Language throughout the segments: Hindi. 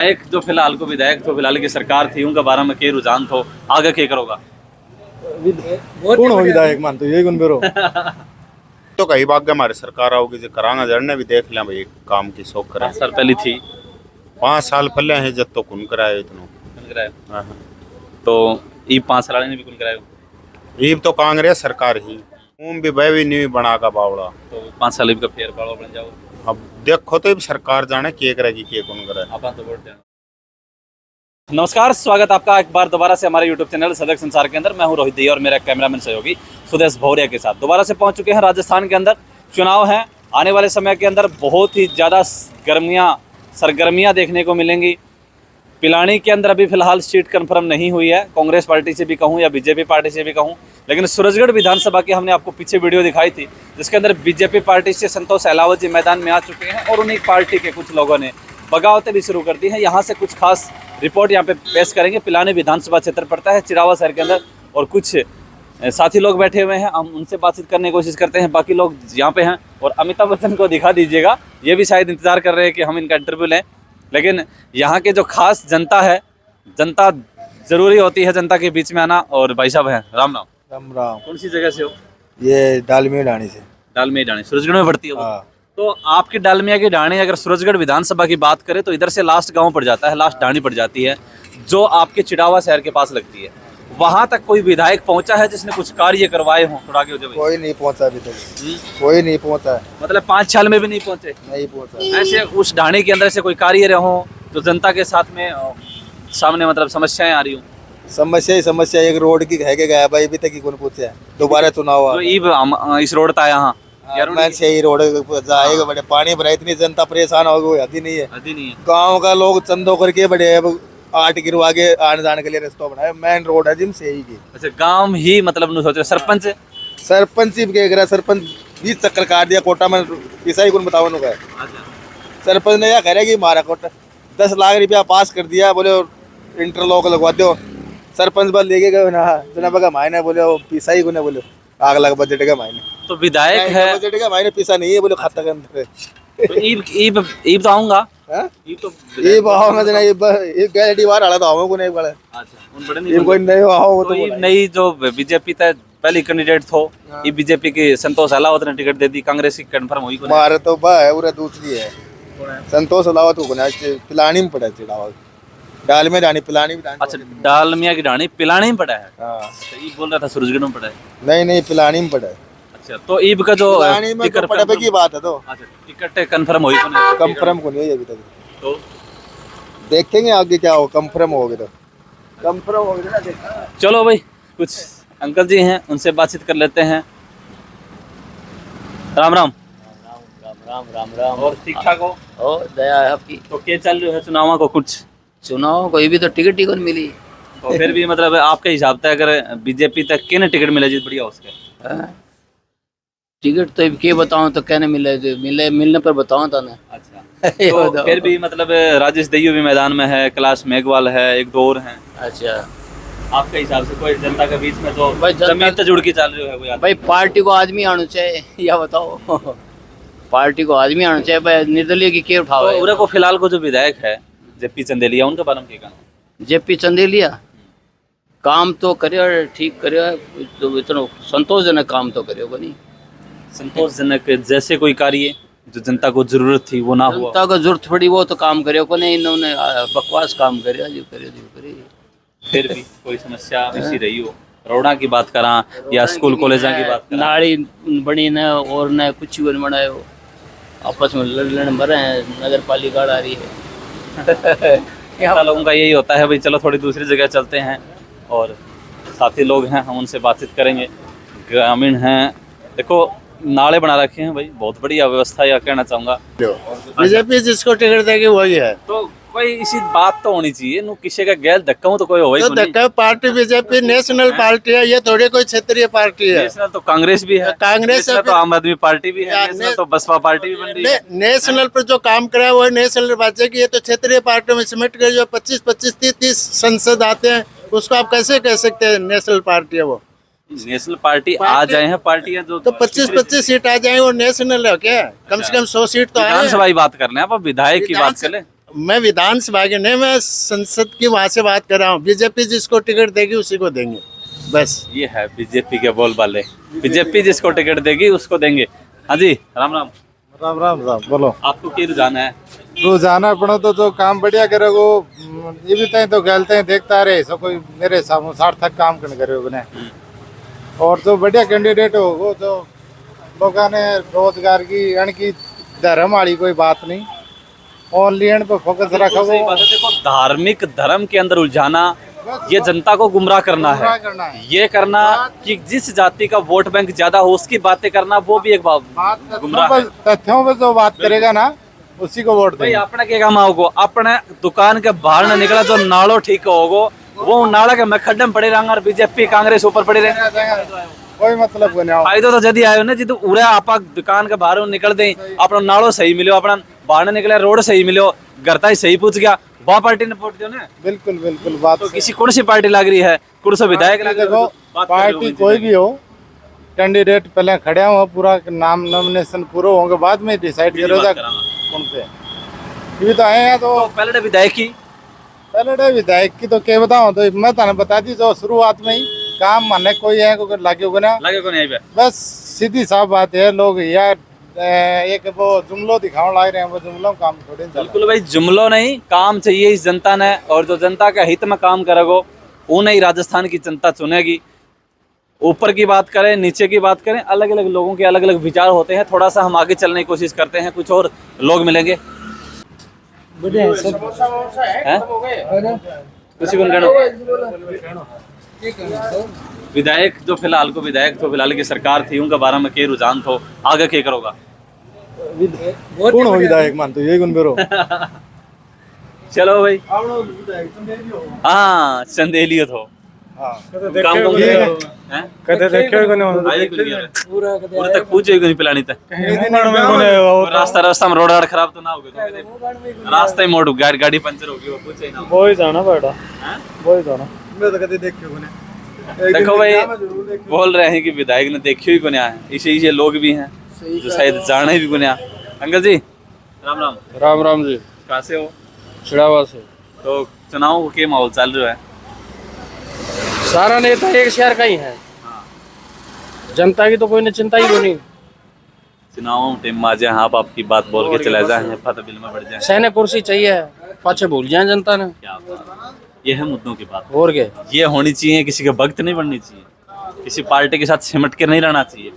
एक जो फिलहाल को विधायक तो फिलहाल की सरकार थी उनका बारे में के रुझान थो आगे के करोगा कौन हो विधायक मान तो यही गुण बेरो तो कई बाग हमारे सरकार आओगी जो करांगा जरने भी देख लें भाई काम की शौक करें 5 साल पहले थी 5 साल पहले है जब तो कुन कराए इतना हाँ। तो ई 5 साल ने भी कुल करायो ये तो कांग्रेस सरकार ही भी भाई भी नहीं बना का बावड़ा तो 5 साल का फेर बाड़ो बन जाओ अब देखो तो सरकार जाने के करेगी के कौन करे आप तो वोट देना। नमस्कार, स्वागत आपका एक बार दोबारा से हमारे YouTube चैनल सदक संसार के अंदर। मैं हूं रोहित दहिया और मेरा कैमरामैन सहयोगी सुदेश भौरिया के साथ दोबारा से पहुंच चुके हैं। राजस्थान के अंदर चुनाव हैं, आने वाले समय के अंदर बहुत ही ज़्यादा सरगर्मियाँ देखने को मिलेंगी। पिलानी के अंदर अभी फिलहाल सीट कंफर्म नहीं हुई है, कांग्रेस पार्टी से भी कहूँ या बीजेपी पार्टी से भी कहूँ, लेकिन सूरजगढ़ विधानसभा की हमने आपको पीछे वीडियो दिखाई थी जिसके अंदर बीजेपी पार्टी से संतोष अहलावत जी मैदान में आ चुके हैं और उन्हीं पार्टी के कुछ लोगों ने बगावतें भी शुरू कर दी हैं। यहाँ से कुछ खास रिपोर्ट यहाँ पे पेश करेंगे। पिलानी विधानसभा क्षेत्र पड़ता है चिरावा शहर के अंदर और कुछ साथी लोग बैठे हुए हैं, हम उनसे बातचीत करने की कोशिश करते हैं। बाकी लोग यहाँ पे हैं और अमिताभ बच्चन को दिखा दीजिएगा, ये भी शायद इंतजार कर रहे हैं कि हम इनका इंटरव्यू लें। लेकिन यहाँ के जो खास जनता है, जनता जरूरी होती है जनता के बीच में आना। और भाई साहब हैं, राम राम। राम राम। कौन सी जगह से हो? ये डालमी ढाणी से। डालमिया ढाणी सूरजगढ़ में पड़ती है वो। हाँ। तो आपकी डालमिया की ढाणी अगर सूरजगढ़ विधानसभा की बात करें तो इधर से लास्ट गांव पड़ जाता है, लास्ट ढाणी पड़ जाती है जो आपके चिड़ावा शहर के पास लगती है। वहां तक कोई विधायक पहुंचा है जिसने कुछ कार्य करवाए हों? थोड़ा आगे हो जाओ। कोई नहीं पहुंचा अभी तक, कोई नहीं पहुंचा है। मतलब 5 साल में भी नहीं पहुंचे? नहीं पहुंचा। ऐसे उस ढाणी के अंदर से कोई कार्य हो तो जनता के साथ में सामने मतलब समस्याएं आ रही हूँ? समस्या ही समस्या, एक रोड की है के गया भाई अभी तक ही कौन पूछे है। दोबारा चुनाव तो इस रोड था यहाँ मैं से ही रोड जाएगा, बड़े पानी भरा, इतनी जनता परेशान हो गई, हद ही नहीं है। गाँव का लोग चंदो करके बड़े 8 गिरवा के आने जाने के लिए रास्ता बनाया। मेन रोड है जिम से ही की। अच्छा, गांव ही मतलब नहीं सोच सरपंच ही कह सरपंच 20 चक्कर काट दिया कोटा में, पिसा ही कौन बताओ नु का। सरपंच ने यह कह रहा कि हमारा कोटा 10 लाख रुपया पास कर दिया, बोले इंटरलॉक लगवा दो। सरपंच बल लेके गए ना जना बगा मायने, बोले पिसा ही को बोले आग लग बजट का मायने। तो विधायक है बजट का मायने पिसा नहीं है, बोले खाता के अंदर। तो ईब तो आऊंगा ये बाहों जना ये गैलडी बाहर आला तो आऊंगा को नहीं बड़ा। अच्छा, उन बड़े नहीं कोई नहीं आओ तो ये नई जो बीजेपी तक पहली कैंडिडेट थो ये बीजेपी की संतोष अहलावत ने टिकट दे दी, कांग्रेस की कंफर्म हुई को मारे तो बा है पूरा दूसरी है। संतोष अहलावत को ना पिलानी में पड़ा है चिड़ावा, डालमिया ढाणी पिलानी में। अच्छा, डालमिया की ढाणी पिलानी में पड़ा है। हां, ये बोल रहा था सूरजगढ़ में पड़ा है। नहीं पिलानी में पड़ा है। अच्छा, तो ईब का जो टिकट पड़े की बात है तो। अच्छा, टिकट कंफर्म हुई को नहीं? कंफर्म को नहीं है अभी तक। तो देखेंगे आगे क्या हो, कंफर्म होगे तो कंफर्म हो गया ना। चलो भाई, कुछ अंकल जी हैं उनसे बातचीत कर लेते हैं। राम राम। राम और ठीक ठाक हो? और दया है आपकी। तो क्या चल रहा है चुनाव को? कुछ चुनाव कोई भी तो टिकट ही कौन मिली। तो फिर भी मतलब आपके हिसाब से अगर बीजेपी तक किन टिकट मिले जी बढ़िया उसके? टिकट तो क्या बताऊं, तो कहने मिलने पर बताऊं था ना। अच्छा, तो फिर भी मतलब राजेश दहिया भी मैदान में है, कैलाश मेघवाल है, एक दो और हैं। अच्छा, आपके हिसाब से कोई जनता के बीच में तो भाई जमीन तो जुड़ के चल रही है कोई? भाई पार्टी को आदमी आना चाहिए या बताओ। पार्टी को आदमी आना चाहिए भाई, निर्दलीय की क्या उठाओ। तो को फिलहाल को जो विधायक है जेपी चंदेलिया, उनके बारे में क्या कहना? जेपी चंदेलिया काम तो करे, ठीक करे, तो इतना संतोषजनक काम तो करे नहीं। संतोषजनक जैसे कोई कार्य जो जनता को जरूरत थी वो ना हुआ? जनता को जरूरत पड़ी वो तो काम करे को नहीं, इन्होंने बकवास काम करे जो करे। फिर भी कोई समस्या ऐसी रही हो? रोड़ा की बात करा या स्कूल कॉलेज की बात करा? नाली बनी न और न कुछ भी बनाए हो, आपस में लड़ने मरे हैं, नगर पालिका आ रही है। यहाँ लोगों का यही होता है भाई, चलो थोड़ी दूसरी जगह चलते हैं और साथी लोग हैं, हम उनसे बातचीत करेंगे। ग्रामीण हैं, देखो नाले बना रखे हैं भाई, बहुत बढ़िया व्यवस्था या कहना चाहूँगा। बीजेपी जिसको टिकट देगी वही है। तो कोई इसी बात तो होनी चाहिए नु, किसी का गैर धक्का हो तो कोई हो ही तो धक्का पार्टी बीजेपी नेशनल पार्टी है, ये थोड़ी कोई क्षेत्रीय पार्टी है। नेशनल तो कांग्रेस भी है, कांग्रेस नेशनल तो आम आदमी पार्टी भी है, नेशनल तो बसपा पार्टी भी बन रही है। नेशनल पर जो काम करा है वो नेशनल राज्य की, ये तो क्षेत्रीय पार्टियों में सिमट कर जो 25-25, 30-30 संसद आते हैं, उसको आप कैसे कह सकते हैं नेशनल पार्टी है वो? नेशनल पार्टी आ जाए हैं पार्टियां जो तो 25-25 सीट आ जाए वो नेशनल है क्या? कम से कम 100 सीट तो आए। विधानसभा की बात कर लें आप, विधायक की बात कर लें। मैं विधानसभा के नहीं, मैं संसद की वहाँ से बात कर रहा हूँ। बीजेपी जिसको टिकट देगी उसी को देंगे, बस। ये है बीजेपी के बोलबाले, बीजेपी जिसको टिकट देगी उसको देंगे। हाँ जी, राम राम। राम राम साहब बोलो। आपको क्या रुझान है? रोजाना अपना तो जो काम बढ़िया करेगो, ये भी तय तो गलते हैं देखता रहे, सब कोई मेरे सामने सार्थक काम कर करेगो ने। और जो बढ़िया कैंडिडेट हो वो जो लोगों ने रोजगार की अण की धर्म वाली कोई बात नहीं, ओनली एंड पे फोकस रखा सही बात है। देखो, धार्मिक धर्म के अंदर उलझाना, ये जनता को गुमराह करना है। ये करना कि जिस जाति का वोट बैंक ज्यादा हो उसकी बातें करना, वो भी एक गुमराह है। तथ्यों पर जो बात करेगा ना उसी को वोट भाई देंगे। अपने क्या काम आओगो, अपने दुकान के बाहर न निकला जो नालो ठीक होगो, वो नाला के मैं खड्डे में पड़े रहेंगे और बीजेपी कांग्रेस ऊपर पड़े रहेंगे। कोई मतलब को नहीं। फायदो तो जदी आयो ना जिद उड़े आपा दुकान के बाहर निकल दे, अपना नालो सही मिलो, अपना बाहर न निकले रोड सही मिलो, घरता ही सही पूछ गया, वह पार्टी ने वोट दियो ना। बिल्कुल बिल्कुल बात तो किसी कौन सी पार्टी लग रही है, कौन सा विधायक लग देखो, पार्टी कोई भी हो, कैंडिडेट पहले खड़े हो, पूरा नाम नॉमिनेशन पूरा होंगे, बाद में डिसाइड करोगे कौन पे। ये तो आए हैं तो पहले विधायक की पहले विधायक की तो क्या बताऊं, तो मैं थाने बता दी जो शुरुआत में ही काम माने कोई है को लागे होगा ना, लगे को नहीं पे। बस सीधी साफ बात है। लोग यार एक वो जुमलो दिखाने लग रहे हैं, वो जुमलों काम थोड़े नहीं चल रहा। बिल्कुल भाई, जुमलो नहीं, काम चाहिए इस जनता ने, और जो जनता का हित में काम करेगो वो नहीं राजस्थान की जनता चुनेगी। ऊपर की बात करें, नीचे की बात करें, अलग अलग लोगों के अलग अलग विचार होते हैं। थोड़ा सा हम आगे चलने की कोशिश करते हैं, कुछ और लोग मिलेंगे। विधायक जो फिलहाल को विधायक तो फिलहाल की सरकार थी, उनका बारे में के रुझान थो, आगे क्या करोगा? कौन हो विधायक मान तो यही गुण बेरो। चलो भाई, हाँ चंदेलियो थो काम को हैं कदे देखे को नहीं आए को नहीं पूरा तक पूछे को नहीं पिलानी तक रास्ता रास्ता में रोड खराब तो ना हो गया, रास्ते में मोड़ गाड़ी पंचर हो गई, वो पूछे ही ना। वो ही जाना बेटा, हैं? वो ही जाना। मैं तो कदे देखे को नहीं। देखो भाई, बोल रहे हैं कि विधायक ने देखियो ही को नहीं है, इसे लोग भी हैं जो शायद जाने भी को नहीं। अंकल जी राम राम। राम राम जी। कहाँ से हो? छिड़ावा से। तो चुनाव के माहौल चल रहा है, सारा नेता एक शहर का ही है, जनता की तो कोई ने चिंता ही को नहीं। चुनाव टीम में जाए, आप आपकी बात बोल के चले जाए, फतह बिल में बढ़ जाए, सहने कुर्सी चाहिए, पाछे भूल जाए जनता ने। क्या बात, ये है मुद्दों की बात। और क्या, ये होनी चाहिए, किसी के वक्त नहीं बढ़नी चाहिए, किसी पार्टी के साथ सिमट के नहीं रहना चाहिए।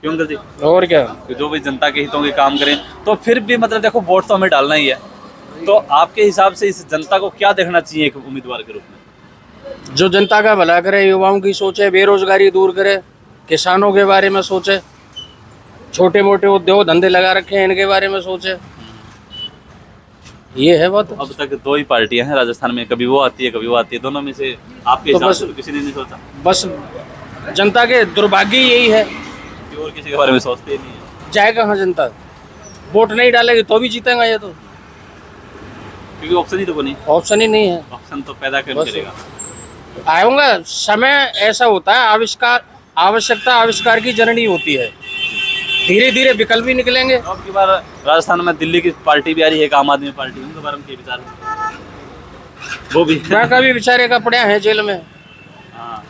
क्यों अंकल जी? और क्या, कि जो भी जनता के हितों के काम करें, तो फिर भी मतलब देखो वोट तो हमें डालना ही है। तो आपके हिसाब से इस जनता को क्या देखना चाहिए एक उम्मीदवार के रूप में? जो जनता का भला करे, युवाओं की सोचे, बेरोजगारी दूर करे, किसानों के बारे में सोचे, छोटे मोटे उद्योग धंधे लगा रखे हैं इनके बारे में सोचे, ये है बात। अब तक दो ही पार्टियां हैं राजस्थान में, कभी वो आती है कभी वो आती है, दोनों में से आपके तो हिसाब बस- से तो किसी ने नहीं सोचा बस जनता के दुर्भाग्य यही है, कि और किसी के बारे में सोचते ही नहीं है, जाए कहाँ जनता, वोट नहीं डालेगी तो भी जीतेगा ये, तो क्योंकि ऑप्शन ही तो नहीं, ऑप्शन ही नहीं है। ऑप्शन तो पैदा कर बस। करेगा। आऊंगा समय ऐसा होता है, आवश्यकता आविष्कार की जननी होती है, धीरे धीरे विकल्प भी निकलेंगे। अब की बार राजस्थान में दिल्ली की पार्टी भी आ रही है, एक आम आदमी पार्टी, उनके बारे में क्या विचार है? वो भी मैं का भी बेचारे कपड़े हैं जेल में, हाँ।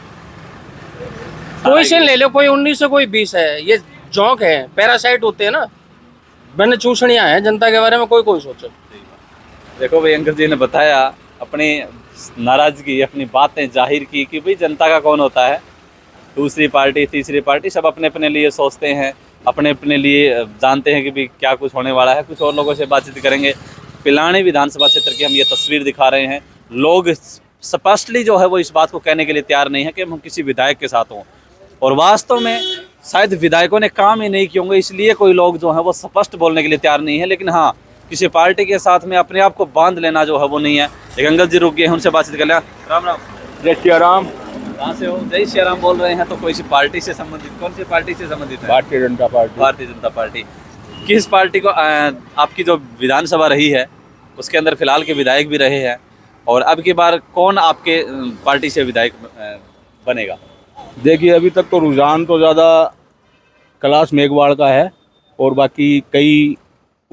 कोई से ले लो, कोई 19 से कोई 20 है, ये जोंक है, पैरासाइट होते हैं ना, मैंने चूसनियां हैं जनता के बारे में, कोई सोचे। देखो भाई, अंकल जी ने बताया अपनी नाराजगी, अपनी बातें जाहिर की कि भाई जनता का कौन होता है, दूसरी पार्टी तीसरी पार्टी सब अपने अपने लिए सोचते हैं, अपने अपने लिए जानते हैं कि भाई क्या कुछ होने वाला है। कुछ और लोगों से बातचीत करेंगे। पिलानी विधानसभा क्षेत्र की हम ये तस्वीर दिखा रहे हैं, लोग स्पष्टली जो है वो इस बात को कहने के लिए तैयार नहीं है कि हम किसी विधायक के साथ हों, और वास्तव में शायद विधायकों ने काम ही नहीं किए होंगे, इसलिए कोई लोग जो है वो स्पष्ट बोलने के लिए तैयार नहीं है। लेकिन हाँ, किसी पार्टी के साथ में अपने आप को बांध लेना जो है वो नहीं है। एक अंकल जी रुक गए हैं, उनसे बातचीत कर लिया। राम राम। जय श्री राम। कहाँ से हो? जय श्री राम बोल रहे हैं, तो कोई सी पार्टी से संबंधित, कौन सी पार्टी से संबंधित है? भारतीय जनता पार्टी। भारतीय जनता पार्टी। किस पार्टी को आपकी जो विधानसभा रही है उसके अंदर फिलहाल के विधायक भी रहे हैं, और अब की बार कौन आपके पार्टी से विधायक बनेगा? देखिए, अभी तक तो रुझान तो ज़्यादा कैलाश मेघवाल का है, और बाकी कई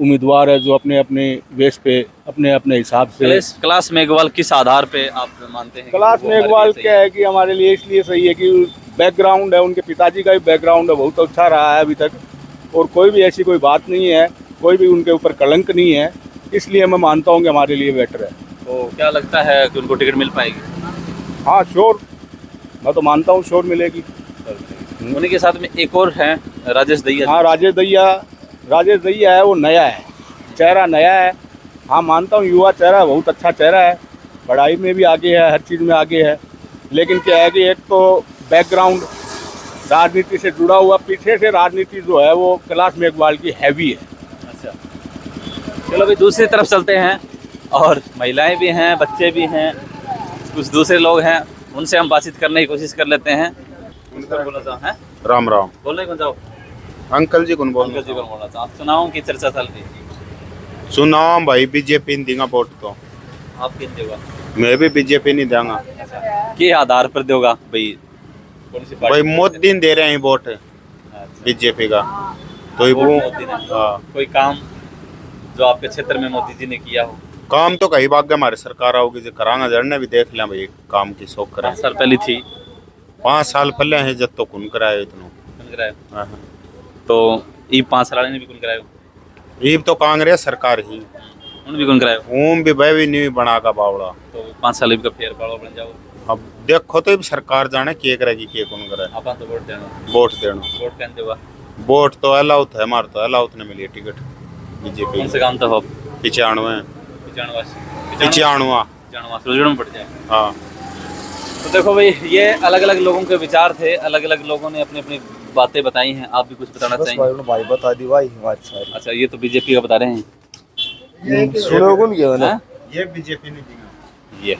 उम्मीदवार है जो अपने अपने बेस पे अपने अपने हिसाब से। कैलाश मेघवाल किस आधार पे आप मानते हैं कि कैलाश वो हमारे मेघवाल लिए सही क्या है कि हमारे लिए इसलिए सही है कि बैकग्राउंड है, उनके पिताजी का भी बैकग्राउंड है, बहुत अच्छा रहा है अभी तक, और कोई भी ऐसी कोई बात नहीं है, कोई भी उनके ऊपर कलंक नहीं है, इसलिए मैं मानता हूँ कि हमारे लिए बेटर है। तो क्या लगता है कि उनको टिकट मिल पाएगी? हाँ श्योर, मैं तो मानता हूँ श्योर मिलेगी। उन्हीं के साथ में एक और हैं राजेश दहिया। हाँ राजेश दहिया है, वो नया है, चेहरा नया है। हाँ मानता हूँ युवा चेहरा है, बहुत अच्छा चेहरा है, पढ़ाई में भी आगे है, हर चीज़ में आगे है। लेकिन क्या है कि एक तो बैकग्राउंड राजनीति से जुड़ा हुआ, पीछे से राजनीति जो है वो कैलाश मेघवाल की हैवी है। अच्छा, चलो भाई दूसरी तरफ चलते हैं, और महिलाएं भी हैं, बच्चे भी हैं, कुछ दूसरे लोग हैं, उनसे हम बातचीत करने की कोशिश कर लेते हैं। बोला था हैं? राम राम बोल रहे कौन जाओ? अंकल जी कौन बोल अंकल जी कौन बोल रहा था? आप चुनावों की चर्चा चल रही है, चुनाव भाई बीजेपी नहीं देगा वोट तो आप किन देगा? मैं भी बीजेपी नहीं देगा के आधार पर दोगा भाई? कौन सी भाई पार्टी? मोदी दे रहे हैं वोट अच्छा, बीजेपी का तो ही वोट वो मोदी ने। हाँ कोई काम जो आपके क्षेत्र में मोदी जी ने किया हो? काम तो कई भाग्य हमारे सरकार आओगी जो करांगा जड़ने भी देख लें भाई काम की शौक करें 5 साल पहले थी 5 साल पहले है जब तो कुन कराए इतना कौन करायो? हाँ, हाँ। तो ई 5 साल ने भी कौन करायो? ये तो कांग्रेस सरकार ही उन भी कौन करायो? ओम भी भाई भी नहीं बना का बावड़ा तो 5 साल का फेर पाड़ो बन जाओ। अब देखो तो ये सरकार जाने के करेगी के कौन करे आप तो वोट देना, वोट देना वोट कहने देवा। वोट तो अलाउट है हमारे तो अलाउट ने मिली टिकट बीजेपी कौन से काम तो हो? 95 95 95 रोजगार में पड़ जाए। हाँ तो देखो भाई, ये अलग अलग लोगों के विचार थे, अलग अलग लोगों ने अपनी अपनी बातें बताई हैं। आप भी कुछ बताना चाहेंगे? भाई बता दी भाई हमारी सारी अच्छा, ये तो बीजेपी का बता रहे हैं। सुनो कौन क्या हाँ? ये बीजेपी नहीं देगा ये